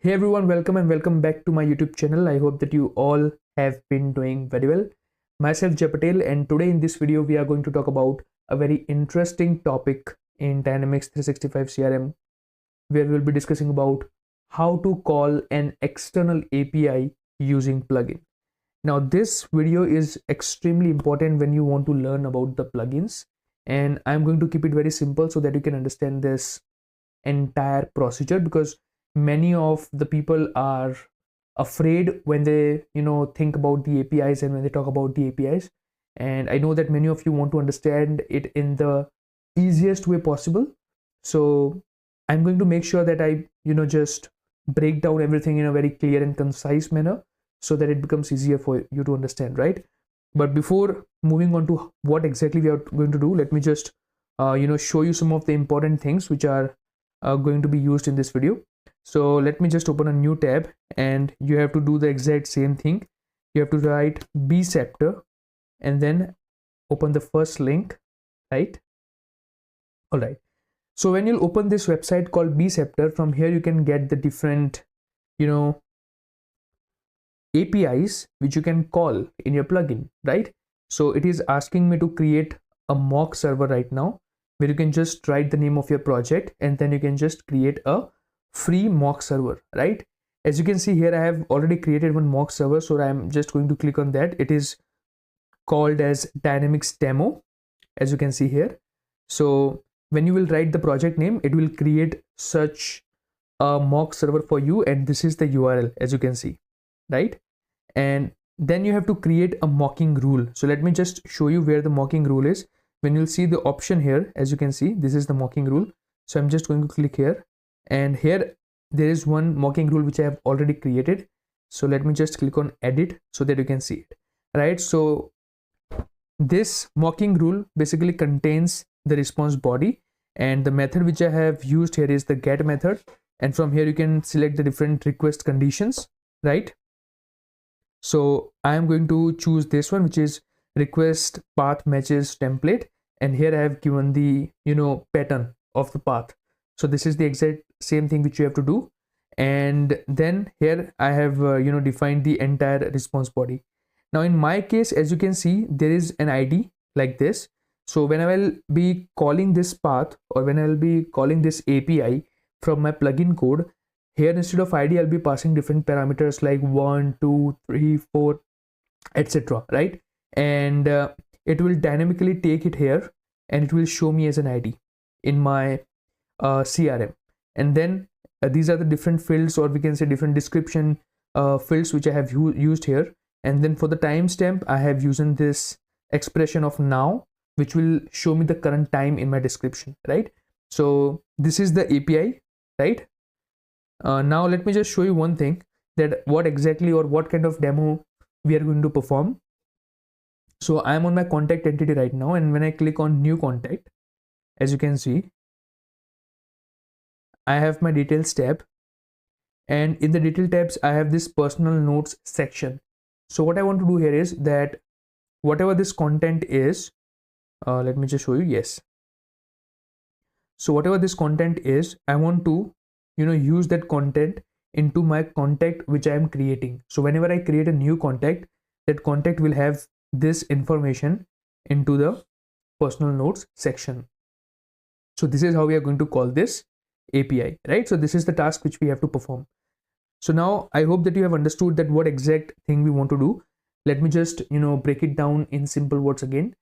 Hey everyone, welcome and welcome back to my YouTube channel. I hope that you all have been doing very well. Myself Patel, and today in this video we are going to talk about a very interesting topic in Dynamics 365 CRM, where we'll be discussing about how to call an external API using plugin. Now this video is extremely important when you want to learn about the plugins, and I'm going to keep it very simple so that you can understand this entire procedure, because many of the people are afraid when they think about the APIs and when they talk about the APIs. And I know that many of you want to understand it in the easiest way possible, so I'm going to make sure that I just break down everything in a very clear and concise manner so that it becomes easier for you to understand, right? But before moving on to what exactly we are going to do, let me just show you some of the important things which are going to be used in this video. So let me just open a new tab, and you have to do the exact same thing. You have to write bceptor and then open the first link, right? All right. So when you open this website called bceptor, from here you can get the different APIs which you can call in your plugin, right? So it is asking me to create a mock server right now, where you can just write the name of your project and then you can just create a free mock server, right? As you can see here, I have already created one mock server, so I'm just going to click on that. It is called as Dynamics demo, as you can see here. So when you will write the project name, it will create such a mock server for you, and this is the URL, as you can see, right? And then you have to create a mocking rule. So let me just show you where the mocking rule is. When you'll see the option here, as you can see, this is the mocking rule. So I'm just going to click here, and here there is one mocking rule which I have already created. So let me just click on edit so that you can see it, right? So this mocking rule basically contains the response body, and the method which I have used here is the get method, and from here you can select the different request conditions, right? So I am going to choose this one, which is request path matches template, and here I have given the pattern of the path. So this is the exact same thing which you have to do, and then here I have defined the entire response body. Now in my case, as you can see, there is an ID like this. So when I will be calling this path, or when I will be calling this API from my plugin code, here instead of ID I'll be passing different parameters like 1, 2, 3, 4, etc., right? And it will dynamically take it here and it will show me as an ID in my CRM. And then these are the different fields, or we can say different description fields which I have used here. And then for the timestamp, I have used this expression of now, which will show me the current time in my description, right? So this is the API, right? Now let me just show you one thing, that what exactly or what kind of demo we are going to perform. So I'm on my contact entity right now, and when I click on new contact, as you can see, I have my details tab, and in the detail tabs I have this personal notes section. So what I want to do here is that whatever this content is, let me just show you. Yes, so whatever this content is, I want to use that content into my contact which I am creating. So whenever I create a new contact, that contact will have this information into the personal notes section. So this is how we are going to call this API, right? So this is the task which we have to perform. So now I hope that you have understood that what exact thing we want to do. Let me just break it down in simple words again.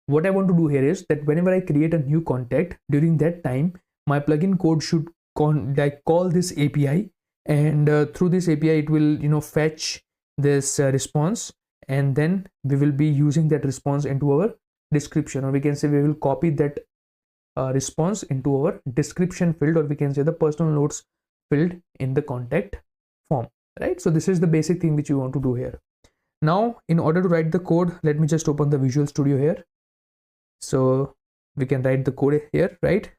What I want to do here is that whenever I create a new contact, during that time my plugin code should call this API, and through this API it will fetch this response, and then we will be using that response into our description, or we can say we will copy that response into our description field, or we can say the personal notes field in the contact form, right? So this is the basic thing which you want to do here. Now in order to write the code, let me just open the Visual Studio here, so we can write the code here, right?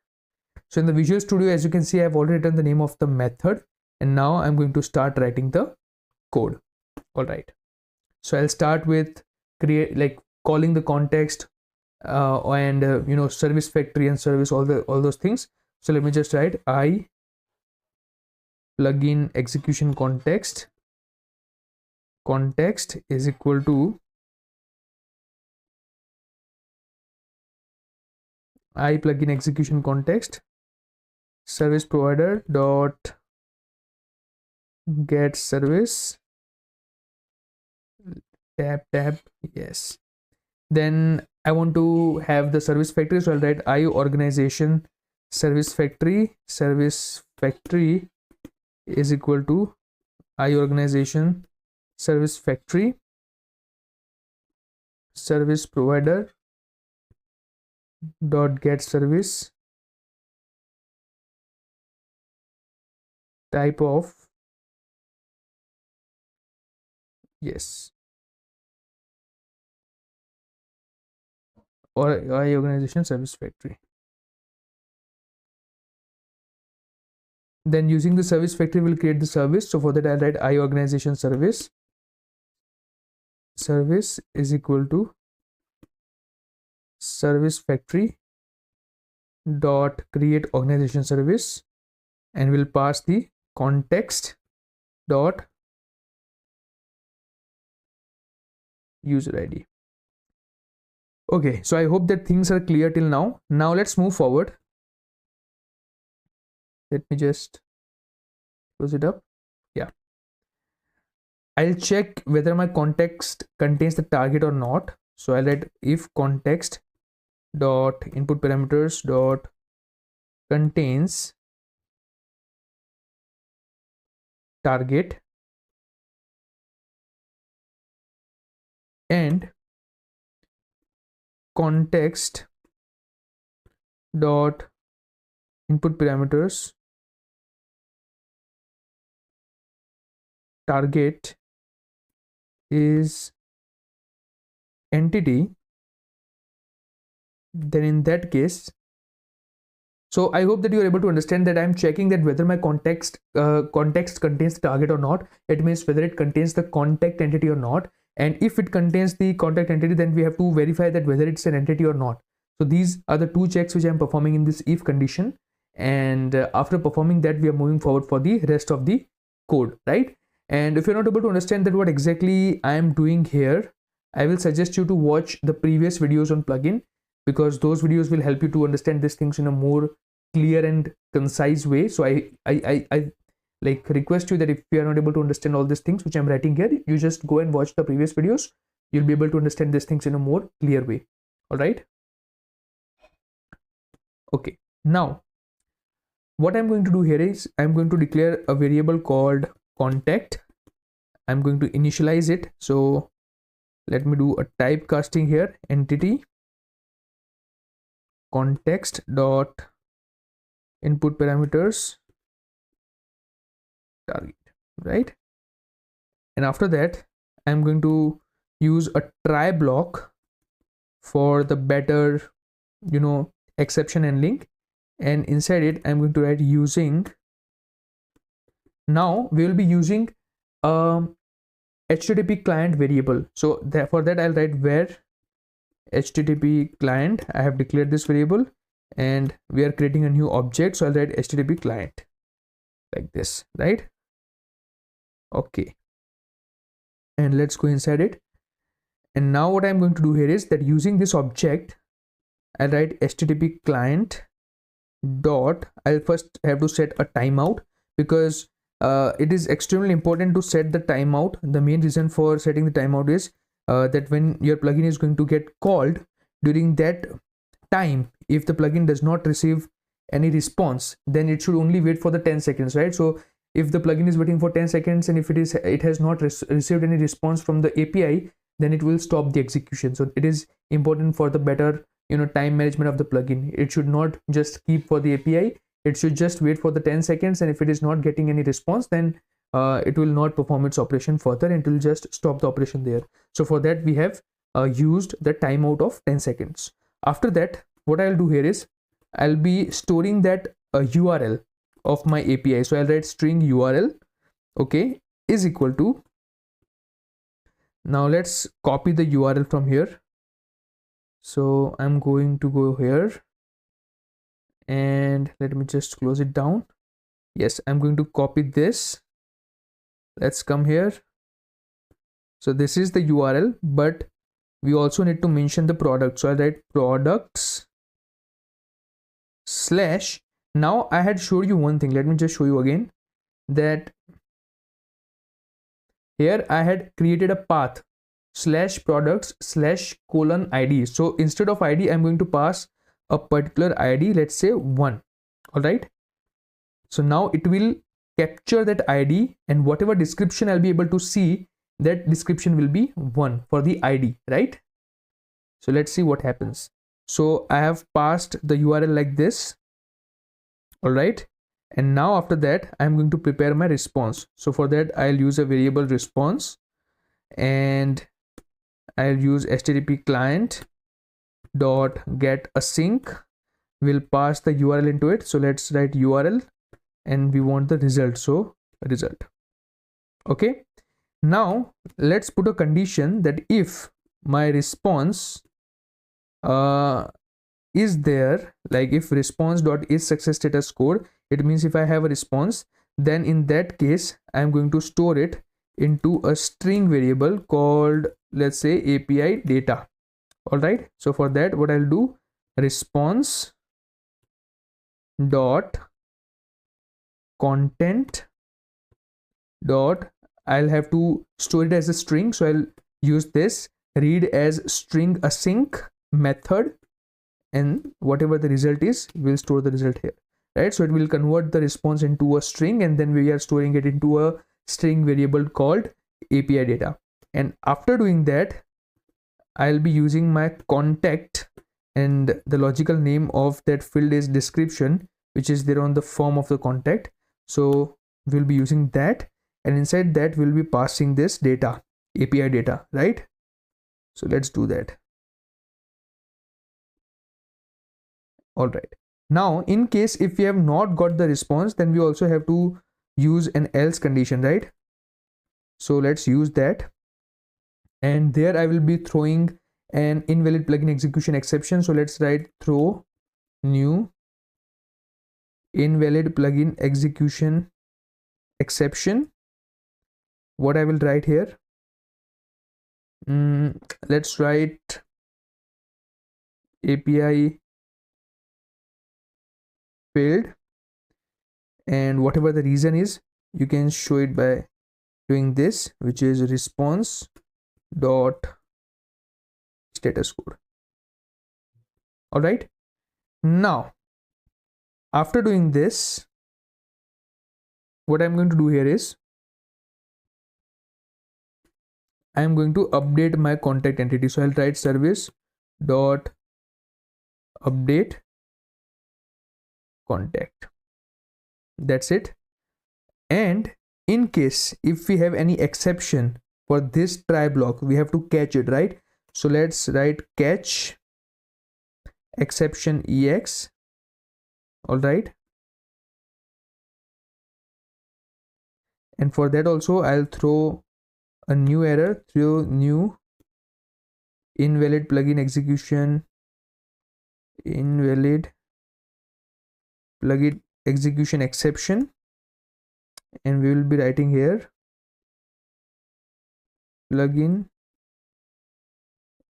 So in the Visual Studio, as you can see, I have already written the name of the method, and now I'm going to start writing the code. All right, so I'll start with calling the context and service factory and service, all those things. So let me just write I plugin execution context is equal to I plugin execution context service provider dot get service tab. Yes, then I want to have the service factory, so I'll write I organization service factory is equal to I organization service factory service provider dot get service type of, yes, or I organization service factory. Then using the service factory will create the service. So for that I'll write I organization service is equal to service factory dot create organization service, and we'll pass the context dot user ID. Okay, so I hope that things are clear till now. Now let's move forward. Let me just close it up. Yeah, I'll check whether my context contains the target or not. So I'll write if context dot input parameters dot contains target and context dot input parameters target is entity, then in that case, so I hope that you are able to understand that I'm checking that whether my context contains the target or not. It means whether it contains the contact entity or not, and if it contains the contact entity, then we have to verify that whether it's an entity or not. So these are the two checks which I'm performing in this if condition, and after performing that, we are moving forward for the rest of the code, right? And if you're not able to understand that what exactly I am doing here, I will suggest you to watch the previous videos on plugin, because those videos will help you to understand these things in a more clear and concise way. So I like request you that if you are not able to understand all these things which I'm writing here, you just go and watch the previous videos. You'll be able to understand these things in a more clear way. All right. Okay. Now, what I'm going to do here is I'm going to declare a variable called contact. I'm going to initialize it. So let me do a typecasting here, entity context dot input parameters target, right? And after that, I'm going to use a try block for the better, exception handling, and inside it I'm going to write using. Now we will be using HTTP client variable. So for that I'll write where HTTP client. I have declared this variable and we are creating a new object. So I'll write HTTP client like this, right? Okay. And let's go inside it. And now what I'm going to do here is that using this object, I'll write HTTP client dot. I'll first have to set a timeout, because it is extremely important to set the timeout. The main reason for setting the timeout is that when your plugin is going to get called, during that time, if the plugin does not receive any response, then it should only wait for the 10 seconds, right? So if the plugin is waiting for 10 seconds and if it has not received any response from the API, then it will stop the execution. So it is important for the better time management of the plugin. It should not just keep for the API. It should just wait for the 10 seconds, and if it is not getting any response, then it will not perform its operation further, and it will just stop the operation there. So for that we have used the timeout of 10 seconds. After that, what I'll do here is I'll be storing that URL of my API. So I'll write string URL, okay, is equal to, now let's copy the URL from here. So I'm going to go here and let me just close it down. Yes, I'm going to copy this. Let's come here. So this is the URL, but we also need to mention the product. So I'll write products slash. Now I had showed you one thing. Let me just show you again, that here I had created a path slash products slash colon ID. So instead of ID, I'm going to pass a particular ID, let's say 1. All right. So now it will capture that ID, and whatever description I'll be able to see, that description will be 1 for the ID, right? So let's see what happens. So I have passed the URL like this. All right. And now after that, I'm going to prepare my response. So for that, I'll use a variable response, and I'll use HttpClient dot get async. We'll pass the URL into it. So let's write URL, and we want the result. So result. Okay. Now let's put a condition that if my response is there, like if response dot is success status code, it means if I have a response, then in that case I'm going to store it into a string variable called, let's say, API data. All right. So for that, what I'll do, response dot content dot, I'll have to store it as a string, so I'll use this read as string async method, and whatever the result is, we'll store the result here, right? So it will convert the response into a string, and then we are storing it into a string variable called API data. And after doing that, I'll be using my contact, and the logical name of that field is description, which is there on the form of the contact. So we'll be using that, and inside that we'll be passing this data, API data, right? So let's do that. All right. Now in case if we have not got the response, then we also have to use an else condition, right? So let's use that, and there I will be throwing an invalid plugin execution exception. So let's write throw new invalid plugin execution exception. What I will write here, let's write API failed, and whatever the reason is, you can show it by doing this, which is response dot status code. All right. Now after doing this, what I'm going to do here is I'm going to update my contact entity. So I'll write service dot update contact. That's it. And in case if we have any exception for this try block, we have to catch it, right? So let's write catch exception ex. All right. And for that also, I'll throw a new error through new invalid plugin execution, invalid plugin execution exception, and we will be writing here plugin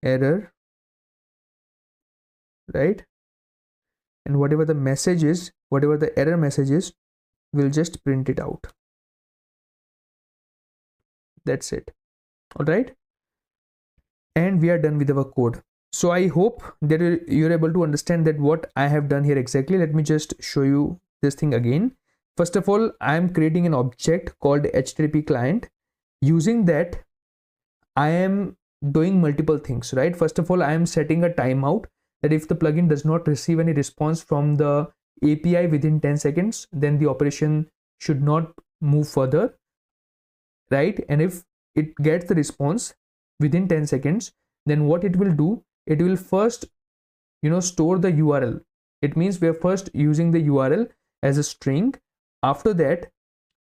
error, right? And whatever the message is, whatever the error message is, we'll just print it out. That's it. All right. And we are done with our code. So I hope that you're able to understand that what I have done here exactly. Let me just show you this thing again. First of all, I'm creating an object called HttpClient. Using that, I am doing multiple things, right? First of all, I am setting a timeout that if the plugin does not receive any response from the API within 10 seconds, then the operation should not move further, right? And if it gets the response within 10 seconds, then what it will do, it will first, store the URL. It means we are first using the URL as a string. After that,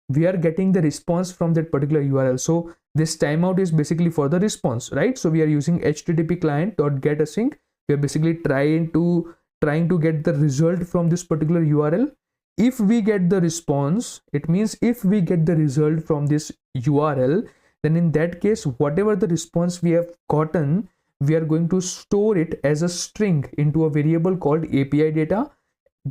we are getting the response from that particular URL. So this timeout is basically for the response, right? So we are using HttpClient.getAsync. We are basically trying to get the result from this particular URL, if we get the response, it means if we get the result from this URL, then in that case, whatever the response we have gotten, we are going to store it as a string into a variable called API data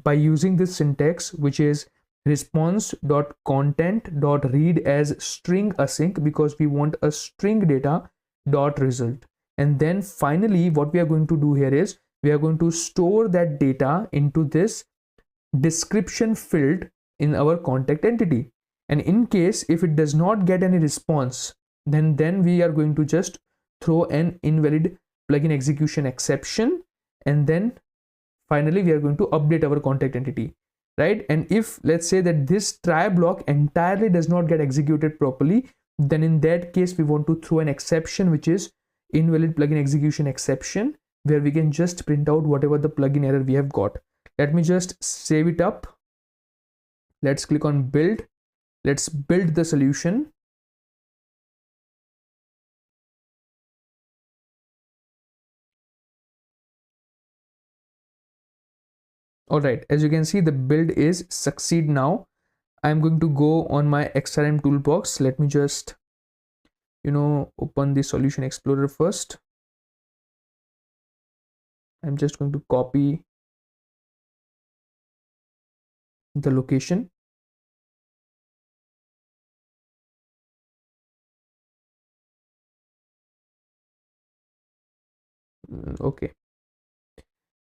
by using this syntax, which is response.content.read as string async, because we want a string data dot result. And then finally, what we are going to do here is we are going to store that data into this description field in our contact entity. And in case if it does not get any response, then we are going to just throw an invalid plugin execution exception, and then finally we are going to update our contact entity, right? And if let's say that this try block entirely does not get executed properly, then in that case we want to throw an exception, which is invalid plugin execution exception, where we can just print out whatever the plugin error we have got. Let me just save it up. Let's click on build. Let's build the solution. All right, as you can see, the build is succeed now. I'm going to go on my XRM toolbox. Let me just, open the solution explorer first. I'm just going to copy the location. Okay.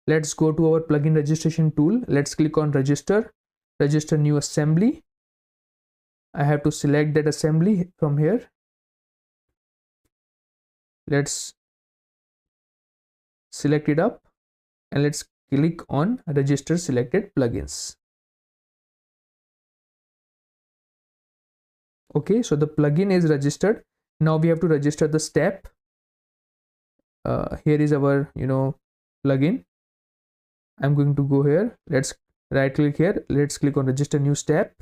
Let's go to our plugin registration tool. Let's click on register new assembly. I have to select that assembly from here. Let's select it up and let's click on register selected plugins. Okay, so the plugin is registered. Now we have to register the step. Here is our plugin. I'm going to go here. Let's right click here. Let's click on register new step.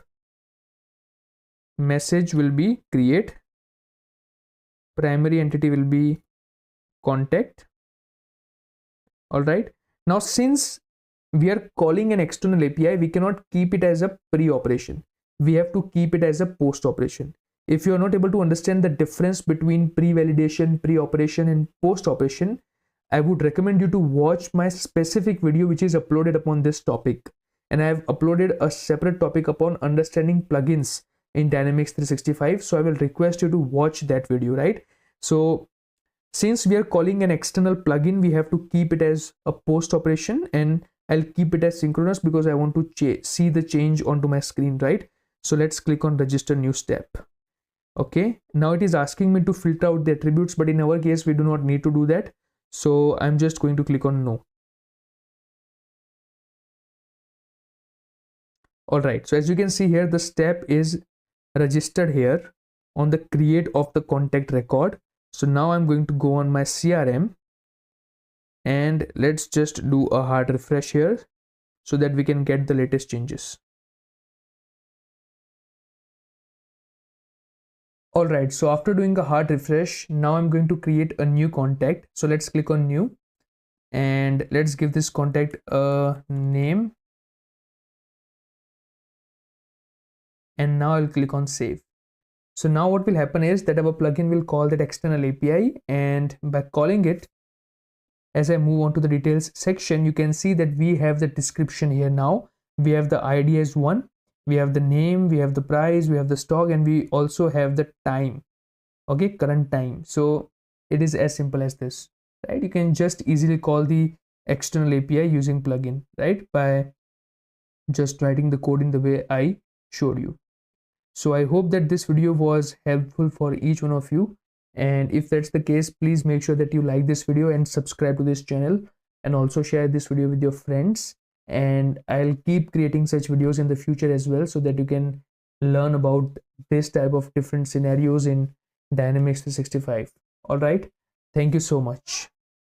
Message will be create. Primary entity will be contact. All right. Now, since we are calling an external API, we cannot keep it as a pre-operation. We have to keep it as a post-operation. If you are not able to understand the difference between pre-validation, pre-operation, and post-operation, I would recommend you to watch my specific video which is uploaded upon this topic. And I have uploaded a separate topic upon understanding plugins in Dynamics 365. So I will request you to watch that video, right? So since we are calling an external plugin, we have to keep it as a post operation, and I'll keep it as synchronous because I want to see the change onto my screen, right? So let's click on register new step. Okay, now it is asking me to filter out the attributes, but in our case, we do not need to do that. So I'm just going to click on no. All right, so as you can see here, the step is registered here on the create of the contact record. So now I'm going to go on my CRM and let's just do a hard refresh here so that we can get the latest changes. All right, so after doing a hard refresh, now I'm going to create a new contact. So let's click on new and let's give this contact a name. And now I'll click on save. So now what will happen is that our plugin will call that external API, and by calling it, as I move on to the details section, you can see that we have the description here now. We have the ID as 1, we have the name, we have the price, we have the stock, and we also have the time, okay, current time. So it is as simple as this, right? You can just easily call the external API using plugin, right? By just writing the code in the way I showed you. So I hope that this video was helpful for each one of you, and if that's the case, please make sure that you like this video and subscribe to this channel, and also share this video with your friends. And I'll keep creating such videos in the future as well, so that you can learn about this type of different scenarios in Dynamics 365. All right, thank you so much.